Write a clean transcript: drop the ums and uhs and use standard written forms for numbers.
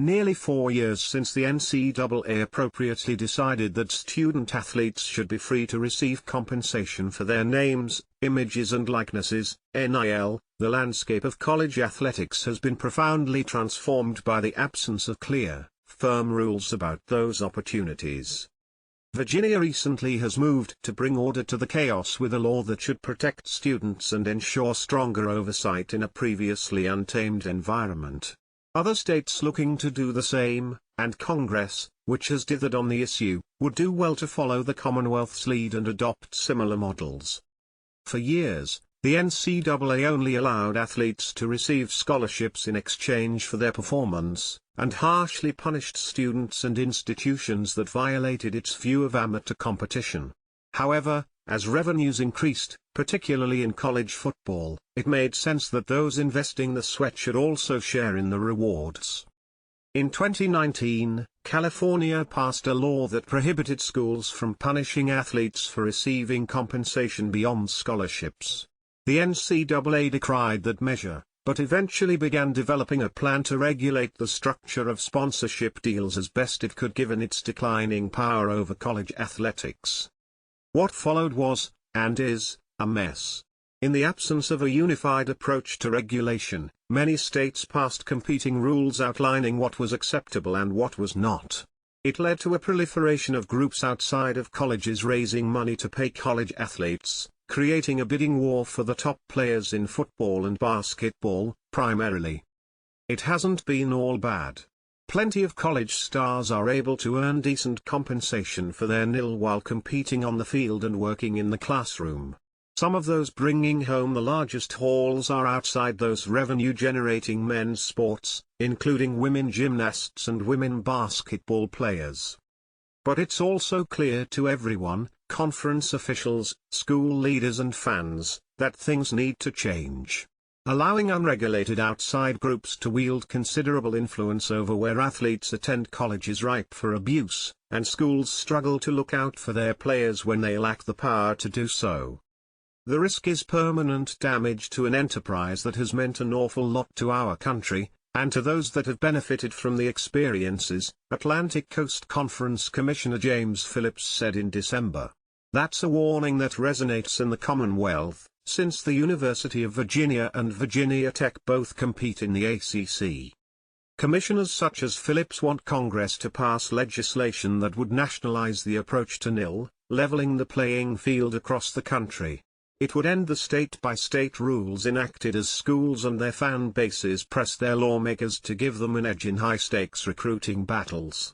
Nearly 4 years since the NCAA appropriately decided that student athletes should be free to receive compensation for their names, images and likenesses, NIL, the landscape of college athletics has been profoundly transformed by the absence of clear, firm rules about those opportunities. Virginia recently has moved to bring order to the chaos with a law that should protect students and ensure stronger oversight in a previously untamed environment. Other states looking to do the same, and Congress, which has dithered on the issue, would do well to follow the Commonwealth's lead and adopt similar models. For years, the NCAA only allowed athletes to receive scholarships in exchange for their performance, and harshly punished students and institutions that violated its view of amateur competition. However, as revenues increased, particularly in college football, it made sense that those investing the sweat should also share in the rewards. In 2019, California passed a law that prohibited schools from punishing athletes for receiving compensation beyond scholarships. The NCAA decried that measure, but eventually began developing a plan to regulate the structure of sponsorship deals as best it could given its declining power over college athletics. What followed was, and is, a mess. In the absence of a unified approach to regulation, many states passed competing rules outlining what was acceptable and what was not. It led to a proliferation of groups outside of colleges raising money to pay college athletes, creating a bidding war for the top players in football and basketball, primarily. It hasn't been all bad. Plenty of college stars are able to earn decent compensation for their NIL while competing on the field and working in the classroom. Some of those bringing home the largest hauls are outside those revenue-generating men's sports, including women gymnasts and women basketball players. But it's also clear to everyone, conference officials, school leaders and fans, that things need to change. Allowing unregulated outside groups to wield considerable influence over where athletes attend college is ripe for abuse, and schools struggle to look out for their players when they lack the power to do so. The risk is permanent damage to an enterprise that has meant an awful lot to our country, and to those that have benefited from the experiences, Atlantic Coast Conference Commissioner James Phillips said in December. That's a warning that resonates in the Commonwealth, since the University of Virginia and Virginia Tech both compete in the ACC. Commissioners such as Phillips want Congress to pass legislation that would nationalize the approach to NIL, leveling the playing field across the country. It would end the state-by-state rules enacted as schools and their fan bases press their lawmakers to give them an edge in high-stakes recruiting battles.